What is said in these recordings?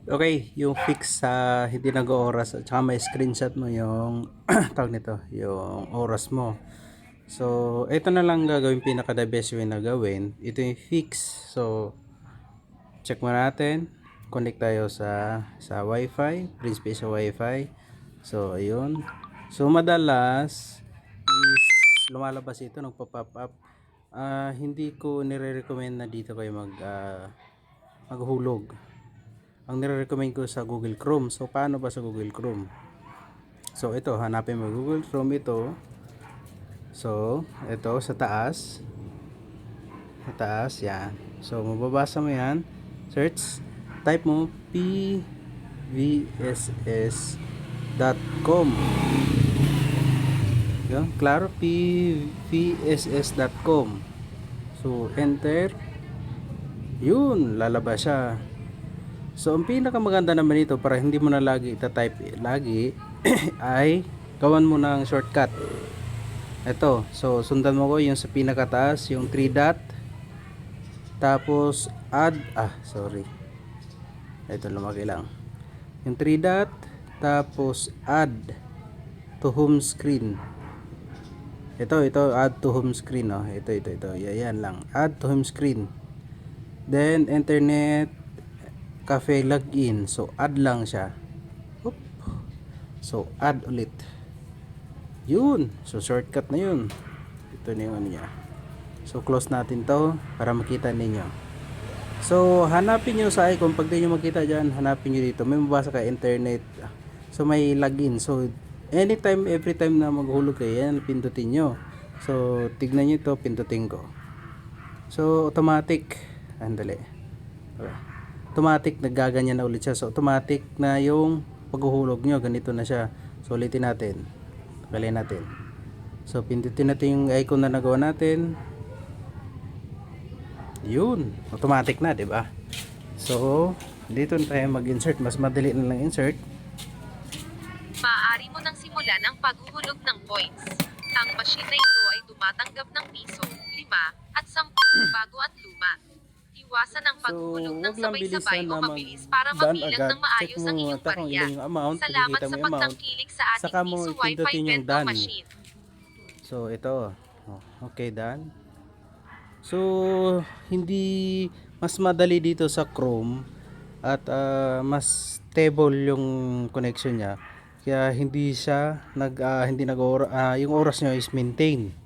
Okay, yung fix sa hindi nag-oras at saka may screenshot mo yung tawag nito, yung oras mo. So, ito na lang gagawin pinaka the best way na gawin. Ito yung fix. So, check mo natin. Connect tayo sa Wi-Fi, principal sa Wi-Fi. So, ayun. So, madalas is lumalabas ito, nagpa-pop up. Hindi ko nire-recommend na dito kayo maghulog. Ang nire-recommend ko sa Google Chrome. So, paano ba sa Google Chrome? So, ito, hanapin mo Google Chrome ito. So, ito sa taas. Sa taas, yan. So, mababasa mo yan. Search. Type mo pvss.com. Yan, klaro, pvss.com. So, enter. Yun, lalabas siya. So, ang pinakamaganda naman ito para hindi mo na lagi ita-type lagi ay gawan mo ng shortcut. Ito, so sundan mo ko yung sa pinakataas, yung 3 dot. Tapos add, sorry. Ito lumaki lang. Yung 3 dot, tapos add to home screen. Ito, add to home screen, oh. Ito. Yan lang. Add to home screen. Then internet cafe login. So add lang siya. Oop. So add ulit. Yun. So shortcut na yun. Ito na yung ano niya. So close natin to para makita ninyo. So hanapin nyo sa icon. Pag di nyo makita dyan, hanapin nyo dito. May mabasa ka internet. So may login. So anytime, every time na maghulog kayo, yan pindutin nyo. So tignan nyo ito, pindutin ko. So automatic. Andali. Okay. Automatic naggaganyan na ulit siya. So automatic na yung paghuhulog nyo, ganito na siya. So ulitin natin. Tagalin natin. So pindutin natin yung icon na nagawa natin. Yun, automatic na, 'di ba? So dito na tayo mag-insert. Mas madali na lang insert. Maaari mo nang simulan ang paghuhulog ng coins. Ang machine na ito ay tumatanggap ng piso, 5, at 10 bago at luma. Iwasan ang paghulog ng sabay-sabay o mabilis para mabilang ng maayos ang iyong barya. Salamat sa pagtangkilik sa ating Saka mo piso Wi-Fi ipindutin yung Bento done. machine. So ito. Okay, done. So hindi mas madali dito sa Chrome at mas stable yung connection niya. Kaya hindi siya hindi yung oras niya is maintain.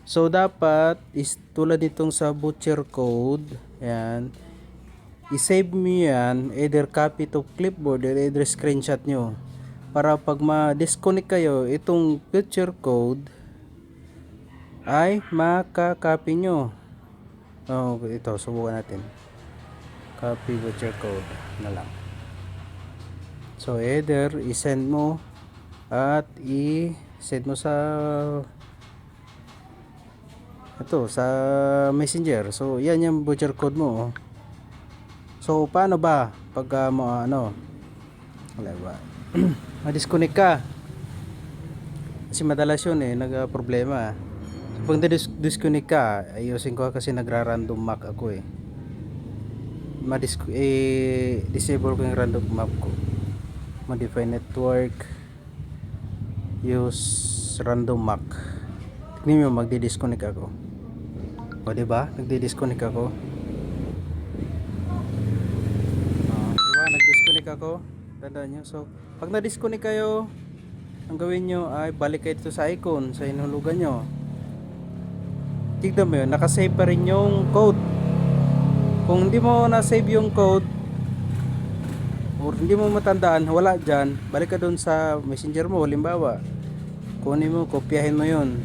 So dapat is tulad nitong sa butcher code, yan, i-save mo yan, either copy to clipboard or either screenshot nyo para pag ma-disconnect kayo, itong butcher code ay makakopy nyo. Ito, subukan natin. Copy butcher code na lang. So either i-send mo at i-send mo sa messenger. So yan yung butcher code mo. So paano ba pag wala ba ma-disconnect ka, kasi madalas yun nag-problema. So pag disconnect ka, ayusin ko kasi nagra-random map ako disable ko yung random map ko. Modify network, use random map. Tignan nyo, magdi-disconnect ako. O diba? Nagdi-disconnect ako. Diba? Nag-disconnect ako. Tandaan nyo. So, pag na-disconnect kayo, ang gawin nyo ay balik kayo dito sa icon, sa inulugan nyo. Tignan mo yun, nakasave pa rin yung code. Kung hindi mo na-save yung code, or hindi mo matandaan, wala dyan, balik ka dun sa messenger mo, halimbawa. Kunin mo, kopyahin mo yun.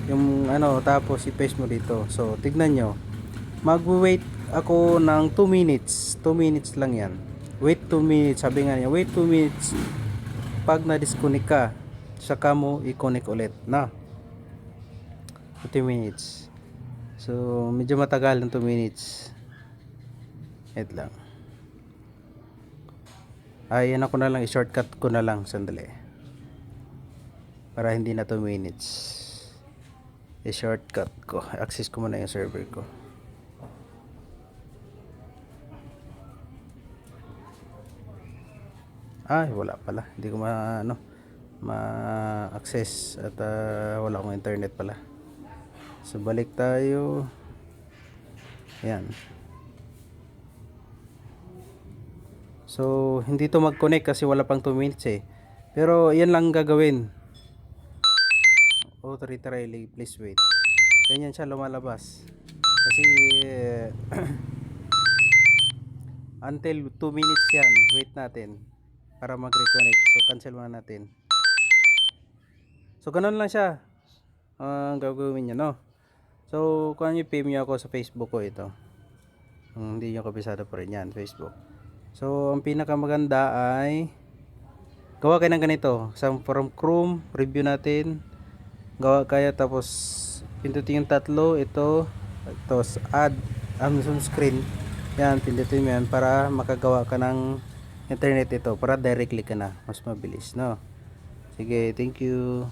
Yung tapos i-paste mo dito. So tignan nyo, mag-wait ako ng 2 minutes. 2 minutes lang yan. Wait 2 minutes, sabi nga niya, wait 2 minutes. Pag na-disconnect ka, saka mo i-connect ulit na 2 minutes. So medyo matagal ng 2 minutes. Wait lang, ayan ako na lang, i-shortcut ko na lang sandali para hindi na 2 minutes. I-shortcut ko, access ko muna yung server ko. Ay, wala pala. Hindi ko ma-access at wala akong internet pala. So balik tayo. Ayan. So hindi to mag-connect kasi wala pang 2 minutes eh. Pero yan lang gagawin. Auto retry, please wait. Ganyan siya lumalabas. Kasi until 2 minutes yan. Wait natin para mag-reconnect. So cancel muna natin. So ganun lang siya. Ang gagawin niya, no? So kung ano yung PM niyo ako sa Facebook ko ito. Hindi nyo kabisado pa rin yan, Facebook. So ang pinakamaganda ay gawa kayo ng ganito. From Chrome, review natin. Gawa kaya tapos pindutin yung tatlo. Ito. Tapos add Amazon screen. Yan, pindutin mo yan para makagawa ka ng internet ito. Para directly ka na. Mas mabilis, no? Sige, thank you.